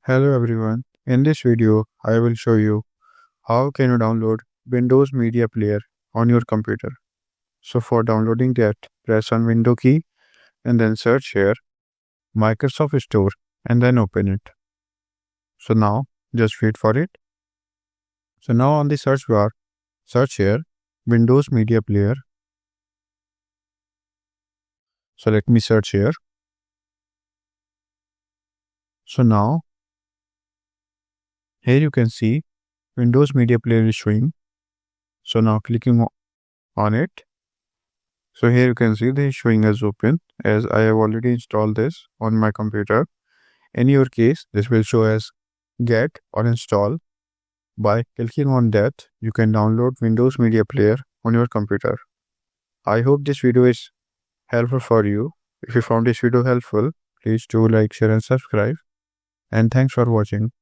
Hello everyone. In this video, I will show you how can you download Windows Media Player on your computer. So for downloading that, press on Window key and then search here Microsoft Store and then open it. So now just wait for it. So now on the search bar, search here Windows Media Player. So let me search here. So now here you can see Windows Media Player is showing. So now clicking on it. So here you can see this is showing as open as I have already installed this on my computer. In your case, this will show as get or install. By clicking on that, you can download Windows Media Player on your computer. I hope this video is helpful for you. If you found this video helpful, please do like, share and subscribe. And thanks for watching.